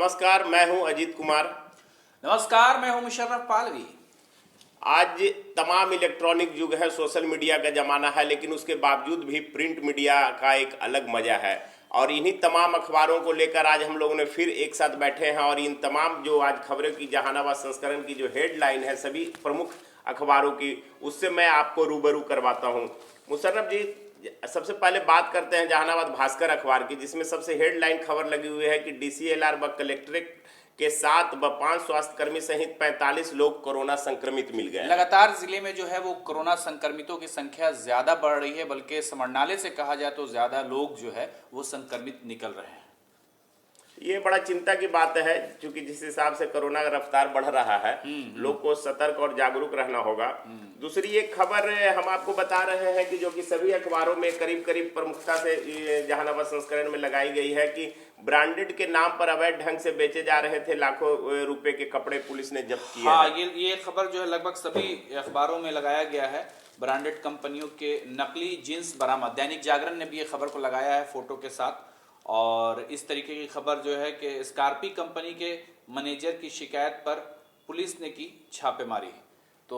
नमस्कार, मैं हूं अजीत कुमार। नमस्कार, मैं हूं मुशर्रफ पालवी। आज तमाम इलेक्ट्रॉनिक युग है, सोशल मीडिया का ज़माना है, लेकिन उसके बावजूद भी प्रिंट मीडिया का एक अलग मज़ा है। और इन्हीं तमाम अखबारों को लेकर आज हम लोगों ने फिर एक साथ बैठे हैं और इन तमाम जो आज खबरों की जहानाबाद संस्करण की जो हेडलाइन है सभी प्रमुख अखबारों की, उससे मैं आपको रूबरू करवाता हूं। मुशर्रफ जी, सबसे पहले बात करते हैं जहानाबाद भास्कर अखबार की, जिसमें सबसे हेडलाइन खबर लगी हुई है कि डीसीएलआर व कलेक्ट्रेट के 7 व 5 स्वास्थ्यकर्मी सहित 45 लोग कोरोना संक्रमित मिल गए। लगातार जिले में जो है वो कोरोना संक्रमितों की संख्या ज्यादा बढ़ रही है, बल्कि समरनाले से कहा जाए तो ज्यादा लोग जो है वो संक्रमित निकल रहे हैं। ये बड़ा चिंता की बात है, क्योंकि जिस हिसाब से कोरोना का रफ्तार बढ़ रहा है, लोग को सतर्क और जागरूक रहना होगा। दूसरी एक खबर हम आपको बता रहे हैं कि जो कि सभी अखबारों में करीब करीब प्रमुखता से जहानाबाद संस्करण में लगाई गई है कि ब्रांडेड के नाम पर अवैध ढंग से बेचे जा रहे थे लाखों रुपए के कपड़े, पुलिस ने जब्त किए। हाँ, ये खबर जो है लगभग सभी अखबारों में लगाया गया है। ब्रांडेड कंपनियों के नकली जींस बरामद, दैनिक जागरण ने भी ये खबर को लगाया है फोटो के साथ। और इस तरीके की खबर जो है कि स्कॉर्पी कंपनी के मैनेजर की शिकायत पर पुलिस ने की छापेमारी। तो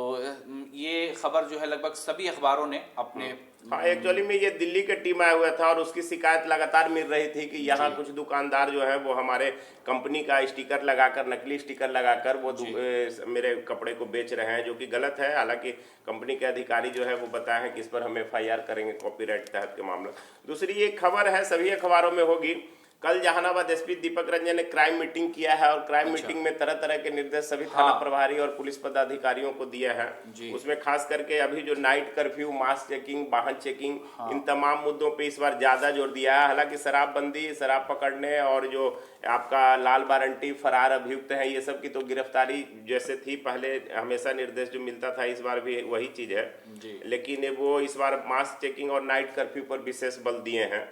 ये खबर जो है लगभग सभी अखबारों ने अपने हाँ, एक्चुअली में ये दिल्ली के टीम आया हुआ था और उसकी शिकायत लगातार मिल रही थी कि यहाँ कुछ दुकानदार जो है वो हमारे कंपनी का स्टिकर लगाकर, नकली स्टिकर लगाकर वो मेरे कपड़े को बेच रहे हैं, जो कि गलत है। हालांकि कंपनी के अधिकारी जो है वो बताए हैं कि इस पर हम एफआईआर करेंगे कॉपीराइट तहत के मामला। दूसरी एक खबर है, सभी अखबारों में होगी, कल जहानाबाद एसपी दीपक रंजन ने क्राइम मीटिंग किया है और क्राइम मीटिंग में तरह तरह के निर्देश सभी थाना प्रभारी और पुलिस पदाधिकारियों को दिया है। उसमें खास करके अभी जो नाइट कर्फ्यू, मास्क चेकिंग, वाहन चेकिंग, इन तमाम मुद्दों पे इस बार ज्यादा जोर दिया है। हालांकि शराबबंदी, शराब पकड़ने और जो आपका लाल वारंटी, फरार अभियुक्त हैं, ये सब की तो गिरफ्तारी जैसे थी पहले हमेशा निर्देश जो मिलता था, इस बार भी वही चीज है। लेकिन वो इस बार मास्क चेकिंग और नाइट कर्फ्यू पर विशेष बल दिए हैं।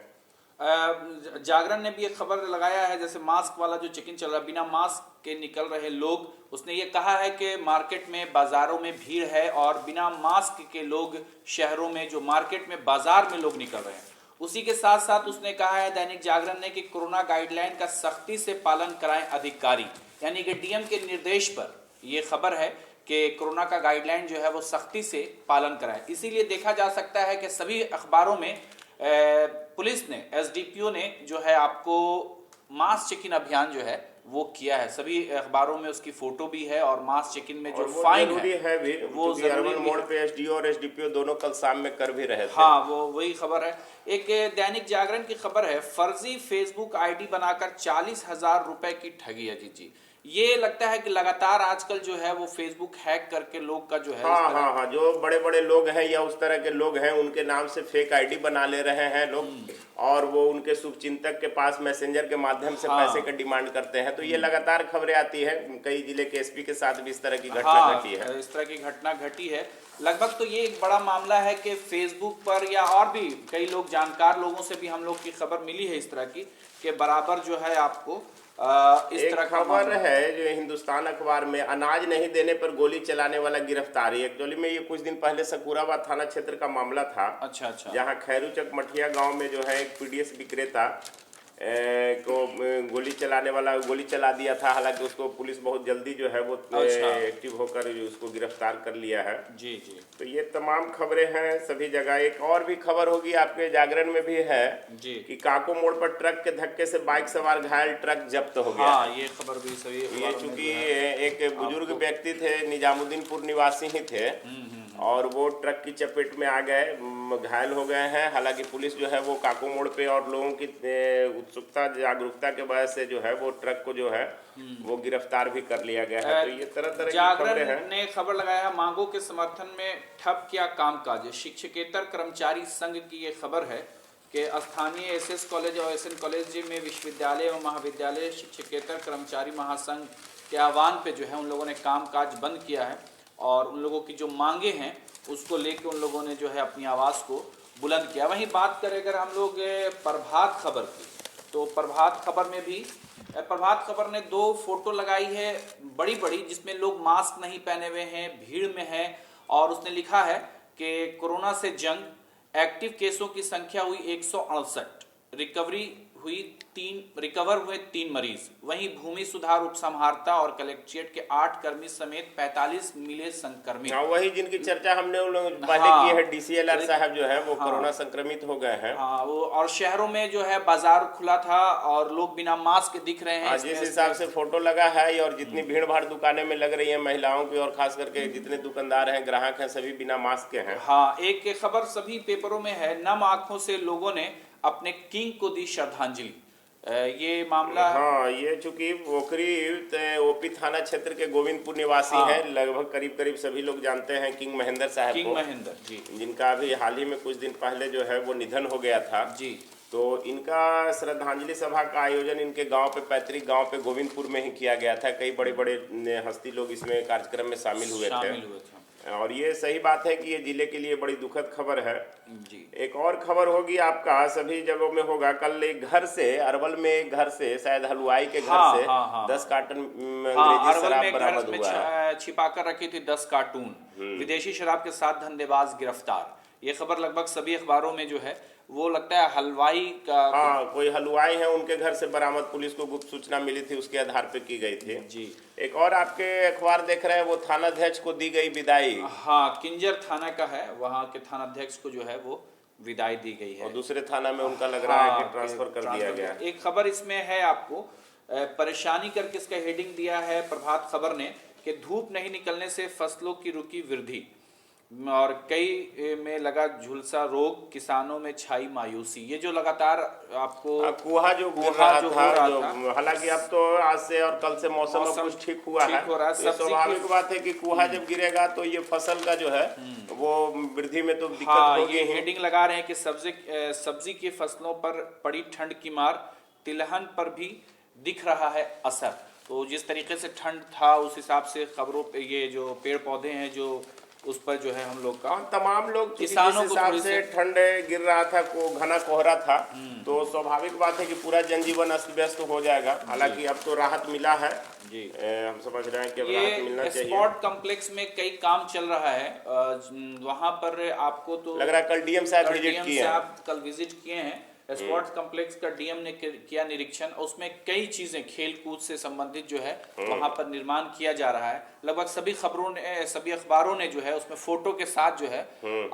जागरण ने भी एक खबर लगाया है, जैसे मास्क वाला जो चेकिंग चल रहा है, बिना मास्क के निकल रहे लोग। उसने ये कहा है कि मार्केट में, बाजारों में भीड़ है और बिना मास्क के लोग शहरों में, जो मार्केट में, बाजार में लोग निकल रहे हैं। उसी के साथ साथ उसने कहा है दैनिक जागरण ने कि कोरोना गाइडलाइन का सख्ती से पालन कराएं अधिकारी, यानी कि डीएम के निर्देश पर यह खबर है कि कोरोना का गाइडलाइन जो है वो सख्ती से पालन कराएं। इसीलिए देखा जा सकता है कि सभी अखबारों में पुलिस ने, एसडीपीओ ने जो है आपको मास्क चेकिंग अभियान जो है वो किया है। सभी अखबारों में उसकी फोटो भी है और मास्क चेकिंग में जो फाइन है भी, वो जरूरी मोड़ पे एसडीओ और एसडीपीओ दोनों कल शाम में कर भी रहे थे। हाँ, वो वही खबर है। एक दैनिक जागरण की खबर है, फर्जी फेसबुक आईडी बनाकर 40,000 रुपए की ठगी। अजीत जी, ये लगता है कि लगातार आजकल जो है वो फेसबुक हैक करके लोग का जो है हाँ, जो बड़े बड़े लोग हैं या उस तरह के लोग हैं, उनके नाम से फेक आईडी बना ले रहे हैं लोग और वो उनके शुभचिंतक के पास मैसेंजर के माध्यम से पैसे का डिमांड करते हैं। तो ये लगातार खबरें आती है, कई जिले के एसपी के साथ भी इस तरह की घटना घटी है। इस तरह की घटना घटी है लगभग। तो ये एक बड़ा मामला है कि फेसबुक पर या और भी कई लोग, जानकार लोगों से भी हम लोग की खबर मिली है इस तरह की कि बराबर जो है आपको इस तरह खबर है जो हिंदुस्तान अखबार में, अनाज नहीं देने पर गोली चलाने वाला गिरफ्तारी। एक्चुअली में ये कुछ दिन पहले सकूराबाद थाना क्षेत्र का मामला था। अच्छा। जहां खैरूचक मठिया गांव में जो है एक पीडीएस विक्रेता को गोली चलाने वाला गोली चला दिया था। हालांकि उसको पुलिस बहुत जल्दी जो है वो एक्टिव होकर उसको गिरफ्तार कर लिया है। जी। तो ये तमाम खबरें हैं सभी जगह। एक और भी खबर होगी आपके जागरण में भी है कि काको मोड़ पर ट्रक के धक्के से बाइक सवार घायल, ट्रक जब्त हो गया। हाँ, ये खबर भी सही। ये चूंकि एक बुजुर्ग व्यक्ति थे, निजामुद्दीनपुर निवासी ही थे और वो ट्रक की चपेट में आ गए, घायल हो गए हैं। हालांकि पुलिस जो है वो काको मोड़ पे और लोगों की उत्सुकता, जागरूकता के वजह से जो है वो ट्रक को जो है वो गिरफ्तार भी कर लिया गया है। तो ये तरह तरह की खबरें हैं। ने खबर लगाया, मांगों के समर्थन में ठप किया कामकाज। शिक्षकेतर कर्मचारी संघ की ये खबर है कि स्थानीय एसएस कॉलेज और एसएन कॉलेज में विश्वविद्यालय और महाविद्यालय शिक्षकेतर कर्मचारी महासंघ के आह्वान पे जो है उन लोगों ने कामकाज बंद किया है और उन लोगों की जो मांगे हैं उसको लेकर उन लोगों ने जो है अपनी आवाज़ को बुलंद किया। वहीं बात करें अगर हम लोग प्रभात खबर की, तो प्रभात खबर में भी, प्रभात खबर ने 2 फोटो लगाई है बड़ी बड़ी, जिसमें लोग मास्क नहीं पहने हुए हैं, भीड़ में हैं और उसने लिखा है कि कोरोना से जंग, एक्टिव केसों की संख्या हुई 168, रिकवरी रिकवर हुए 3 मरीज। वहीं भूमि सुधार उपसंहारता और कलेक्ट्रेट के 8 कर्मी समेत 45 मिले संक्रमित। हाँ, वही जिनकी चर्चा हमने उन लोग पहले हाँ, की है, डीसीएलआर साहब जो है वो हाँ, कोरोना संक्रमित हो गए हैं। हाँ, वो और शहरों में जो है बाजार खुला था और लोग बिना मास्क दिख रहे हैं। जिस हिसाब से फोटो लगा है और जितनी भीड़ भाड़ दुकानें में लग रही है महिलाओं की, और खास करके जितने दुकानदार हैं, ग्राहक हैं, सभी बिना मास्क के हैं। हाँ, एक खबर सभी पेपरों में है, नम आंखों से लोगों ने अपने किंग को दी श्रद्धांजलि। ये मामला, हाँ, ये चूंकि वोकरी ओपी थाना क्षेत्र के गोविंदपुर निवासी हाँ, हैं, लगभग करीब करीब सभी लोग जानते हैं किंग महेंद्र साहब किंग को, महेंद्र जी, जिनका अभी हाल ही में कुछ दिन पहले जो है वो निधन हो गया था जी। तो इनका श्रद्धांजलि सभा का आयोजन इनके गांव पे, पैतृक गांव पे गोविंदपुर में ही किया गया था। कई बड़े बड़े हस्ती लोग इसमें कार्यक्रम में शामिल हुए थे। और ये सही बात है कि ये जिले के लिए बड़ी दुखद खबर है जी। एक और खबर होगी आपका, सभी जगहों में होगा। कल एक घर से, अरवल में एक घर से, शायद हलवाई के घर से 10 कार्टन अंग्रेजी शराब बरामद हुआ है। छिपा कर रखी थी 10 कार्टून विदेशी शराब के साथ धंधेबाज गिरफ्तार। ये खबर लगभग सभी अखबारों में जो है वो लगता है हलवाई का, हाँ, कोई हलवाई है, उनके घर से बरामद, पुलिस को गुप्त सूचना मिली थी, उसके आधार पे की गई थी जी। एक और आपके अखबार देख रहे हैं, वो थानाध्यक्ष को दी गई विदाई। हाँ, किंजर थाना का है, वहाँ के थानाध्यक्ष को जो है वो विदाई दी गई है और दूसरे थाना में उनका लग रहा है कि ट्रांसफर कर दिया गया। एक खबर इसमें है आपको, परेशानी करके इसका हेडिंग दिया है प्रभात खबर ने कि धूप नहीं निकलने से फसलों की रुकी वृद्धि और कई में लगा झुलसा रोग, किसानों में छाई मायूसी। ये जो लगातार आपको कुहा जो गिर रहा था, हालांकि अब तो आज से और कल से मौसम अब कुछ ठीक हुआ है। तो स्वाभाविक बात है कि कुहा जब गिरेगा तो ये फसल का जो है वो वृद्धि में तो दिक्कत होगी। ये हेडिंग लगा रहे हैं कि सब्जी की फसलों पर पड़ी ठंड की मार, तिलहन पर भी दिख रहा है असर। तो जिस तरीके से ठंड था उस हिसाब से खबरों पे ये जो पेड़ पौधे हैं जो उस पर जो है हम लोग का तमाम लोग किसानों को हिसाब से ठंड गिर रहा था, को घना कोहरा था, तो स्वाभाविक बात है कि पूरा जनजीवन अस्त व्यस्त हो जाएगा। हालांकि अब तो राहत मिला है जी, हम समझ रहे हैं कि राहत मिलना चाहिए। स्पोर्ट कॉम्प्लेक्स में कई काम चल रहा है, वहां पर आपको तो लग रहा है कल डीएम साहब विजिट किए हैं, कल विजिट किए हैं। स्पोर्ट्स कॉम्प्लेक्स का डीएम ने किया निरीक्षण, उसमें कई चीजें खेल कूद से संबंधित जो है वहां पर निर्माण किया जा रहा है। लगभग सभी खबरों ने, सभी अखबारों ने जो है उसमें फोटो के साथ जो है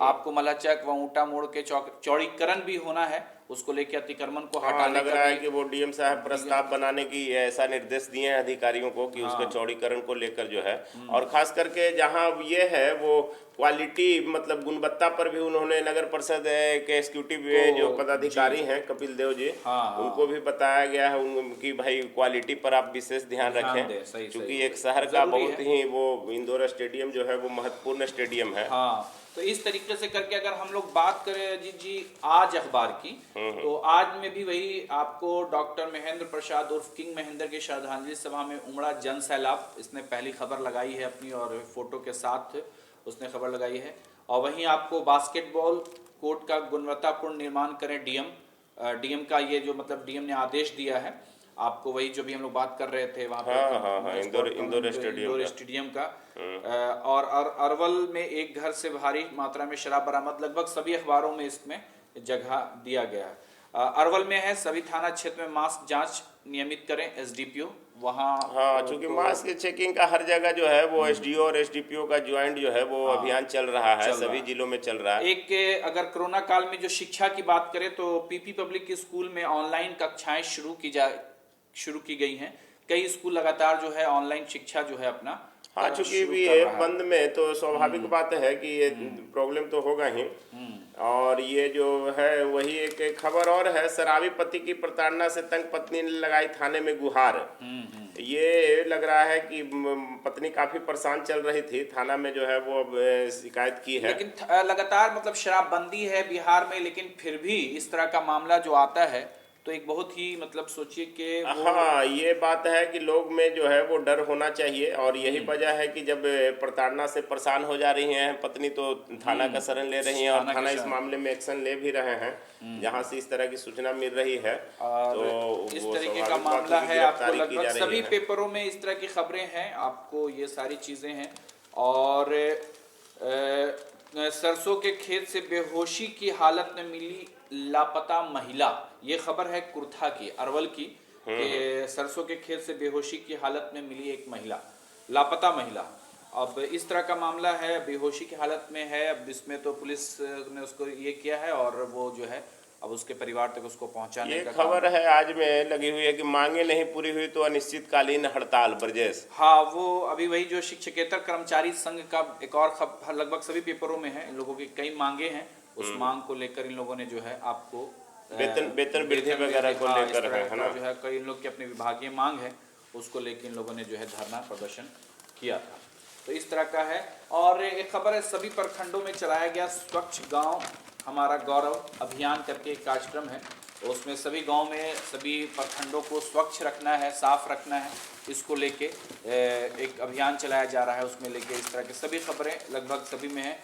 आपको मलाचक व ऊंटा मोड़ के चौड़ीकरण भी होना है, उसको लेकर अतिक्रमण को हटाने लग रहा है कि वो डीएम साहब प्रस्ताव बनाने की ऐसा निर्देश दिए हैं अधिकारियों को कि उसके चौड़ीकरण को लेकर जो है, और खास करके जहां ये है वो क्वालिटी मतलब गुणवत्ता पर भी उन्होंने नगर परिषद के एग्जीक्यूटिव जो पदाधिकारी हैं कपिल देव जी, उनको भी बताया गया है उनकी भाई क्वालिटी पर आप विशेष ध्यान रखें, क्योंकि एक शहर का बहुत ही वो इंदौर स्टेडियम जो है वो महत्वपूर्ण स्टेडियम है। तो इस तरीके से करके अगर हम लोग बात करें अजीत जी आज अखबार की, तो आज में भी वही आपको डॉक्टर महेंद्र प्रसाद उर्फ किंग महेंद्र की श्रद्धांजलि सभा में उमड़ा जन सैलाब, इसने पहली खबर लगाई है अपनी और फोटो के साथ उसने खबर लगाई है। और वहीं आपको बास्केटबॉल कोर्ट का गुणवत्तापूर्ण निर्माण करें डीएम का ये जो मतलब डीएम ने आदेश दिया है आपको, वही जो भी हम लोग बात कर रहे थे वहाँ पे इंदौर स्टेडियम का। और अरवल में एक घर से भारी मात्रा में शराब बरामद, लगभग सभी अखबारों में इसमें जगह दिया गया है। अरवल में है, सभी थाना क्षेत्र में मास्क जांच नियमित करें एसडीपीओ वहाँ। चूंकि मास्क चेकिंग का हर जगह जो है वो एसडीओ और एसडीपीओ का ज्वाइंट जो है वो अभियान चल रहा है, सभी जिलों में चल रहा है। एक अगर कोरोना काल में जो शिक्षा की बात करें तो पीपी पब्लिक स्कूल में ऑनलाइन कक्षाएं शुरू की गई हैं। कई स्कूल लगातार जो है ऑनलाइन शिक्षा जो है अपना चूंकि भी ये बंद में तो स्वाभाविक बात है कि ये प्रॉब्लम तो होगा ही। और ये जो है वही एक खबर और है, शराबी पति की प्रताड़ना से तंग पत्नी ने लगाई थाने में गुहार। ये लग रहा है कि पत्नी काफी परेशान चल रही थी, थाना में जो है वो शिकायत की है। लेकिन लगातार मतलब शराबबंदी है बिहार में, लेकिन फिर भी इस तरह का मामला जो आता है तो एक बहुत ही मतलब सोचिए कि ये बात है कि लोग में जो है वो डर होना चाहिए। और यही वजह है कि जब प्रताड़ना से परेशान हो जा रही हैं पत्नी तो थाना का शरण ले रही हैं, और थाना इस मामले में एक्शन ले भी रहे हैं जहां से इस तरह की सूचना मिल रही है। तो इस तरीके का मामला है, आपको लगभग सभी पेपरों में इस तरह की खबरें हैं, आपको ये सारी चीजें हैं। और सरसों के खेत से बेहोशी की हालत में मिली लापता महिला, ये खबर है कुर्था की, अरवल की, कि सरसों के खेत से बेहोशी की हालत में मिली एक महिला, लापता महिला। अब इस तरह का मामला है, बेहोशी की हालत में है। अब इसमें तो पुलिस ने उसको ये किया है और वो जो है अब उसके परिवार तक उसको पहुंचाने ये का खबर है आज में लगी हुई है कि मांगे नहीं पूरी हुई तो अनिश्चितकालीन हड़ताल। ब्रजेश, हाँ, वो अभी वही जो शिक्षकेतर कर्मचारी संघ का एक और खबर लगभग सभी पेपरों में है। इन लोगों की कई मांगे हैं, उस मांग को लेकर इन लोगों ने जो है आपको वेतन वृद्धि वगैरह को हाँ, इस लेकर तरह है का ना। जो है कई इन लोग की अपनी विभागीय मांग है, उसको लेकर इन लोगों ने जो है धरना प्रदर्शन किया था। तो इस तरह का है। और एक खबर है, सभी प्रखंडों में चलाया गया स्वच्छ गांव हमारा गौरव अभियान करके एक कार्यक्रम है। तो उसमें सभी गांव में सभी प्रखंडों को स्वच्छ रखना है, साफ रखना है, इसको लेके एक अभियान चलाया जा रहा है। उसमें लेके इस तरह के सभी खबरें लगभग सभी में है।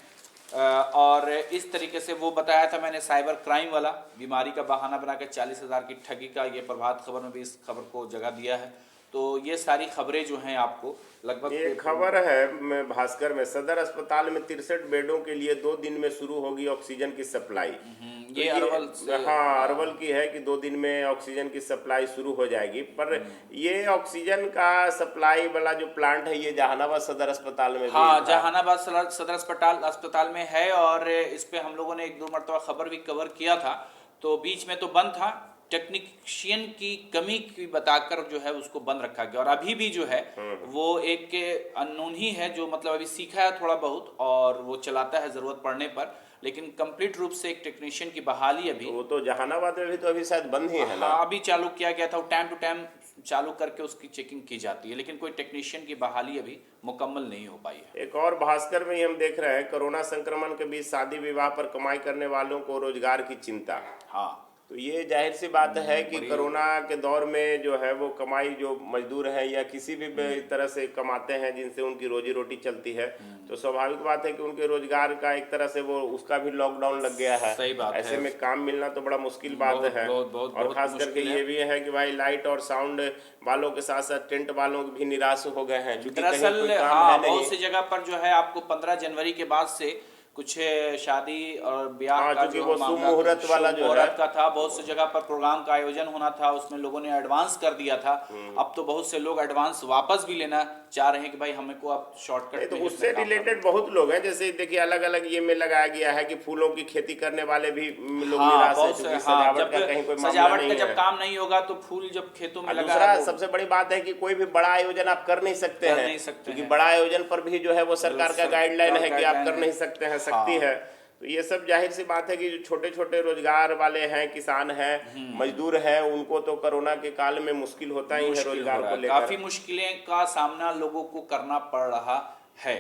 और इस तरीके से वो बताया था मैंने, साइबर क्राइम वाला, बीमारी का बहाना बनाकर 40,000 की ठगी का, ये प्रभात खबर में भी इस खबर को जगह दिया है। तो ये सारी खबरें जो हैं आपको लगभग ये खबर है भास्कर में, सदर अस्पताल में 63 बेडों के लिए 2 दिन में शुरू होगी ऑक्सीजन की सप्लाई। तो ये अरवल से, हाँ, अरवल की है कि 2 दिन में ऑक्सीजन की सप्लाई शुरू हो जाएगी। पर ये ऑक्सीजन का सप्लाई वाला जो प्लांट है ये जहानाबाद सदर अस्पताल में भी हाँ, था। जहानाबाद सदर अस्पताल में है। और इस पे हम लोगों ने 1-2 मरतबा खबर भी कवर किया था। तो बीच में तो बंद था, टेक्नीशियन की कमी की बताकर जो है उसको बंद रखा गया। और अभी भी जो है वो एक अननोन ही है, जो मतलब अभी सीखा है थोड़ा बहुत और वो चलाता है जरूरत पड़ने पर, लेकिन कंप्लीट रूप से एक टेक्नीशियन की बहाली अभी, वो तो जहानाबाद में भी तो अभी शायद बंद ही है ना। हाँ, अभी चालू किया गया था। टाइम टू टाइम चालू करके उसकी चेकिंग की जाती है, लेकिन कोई टेक्नीशियन की बहाली अभी मुकम्मल नहीं हो पाई है। एक और भास्कर में ही हम देख रहे हैं, कोरोना संक्रमण के बीच शादी विवाह पर कमाई करने वालों को रोजगार की चिंता। हाँ, तो ये जाहिर सी बात है कि कोरोना के दौर में जो है वो कमाई, जो मजदूर हैं या किसी भी तरह से कमाते हैं जिनसे उनकी रोजी रोटी चलती है, तो स्वाभाविक बात है कि उनके रोजगार का एक तरह से वो उसका भी लॉकडाउन लग गया है। सही बात ऐसे है। में काम मिलना तो बड़ा मुश्किल बात है। और खास करके ये भी है कि भाई लाइट और साउंड वालों के साथ साथ टेंट वालों भी निराश हो गए हैं। दरअसल हाँ, बहुत सी जगह पर जो है आपको 15 जनवरी के बाद से कुछ शादी और ब्याह का जो मुहूर्त वाला जो है का था, बहुत सी जगह पर प्रोग्राम का आयोजन होना था, उसमें लोगों ने एडवांस कर दिया था। अब तो बहुत से लोग एडवांस वापस भी लेना चाह रहे हैं कि भाई हमको अब शॉर्टकट। तो उससे रिलेटेड बहुत लोग हैं, जैसे देखिए अलग अलग ये में लगाया गया है कि फूलों की खेती करने वाले भी लोग निराश हैं, क्योंकि सजावट का कहीं कोई मामला नहीं है। जब काम नहीं होगा तो फूल जब खेतों में लगा। दूसरा सबसे बड़ी बात है कि कोई भी बड़ा आयोजन आप कर नहीं सकते हैं, क्योंकि बड़ा आयोजन पर भी जो है वो सरकार का गाइडलाइन है कि आप कर नहीं सकते हैं, सकती है। तो ये सब जाहिर सी बात है कि जो छोटे छोटे रोजगार वाले हैं, किसान हैं, मजदूर हैं, उनको तो कोरोना के काल में मुश्किल होता ही है रोजगार को लेकर। काफी मुश्किलें का सामना लोगों को करना पड़ रहा है।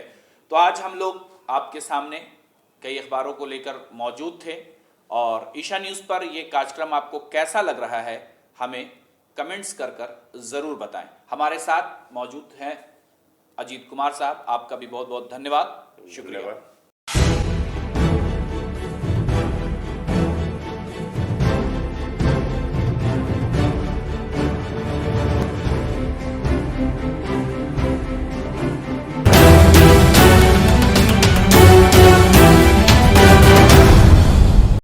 तो आज हम लोग आपके सामने कई अखबारों को लेकर मौजूद थे और ईशा न्यूज पर ये कार्यक्रम आपको कैसा लग रहा है हमें कमेंट्स कर जरूर बताएं। हमारे साथ मौजूद हैं अजीत कुमार साहब, आपका भी बहुत बहुत धन्यवाद, शुक्रिया।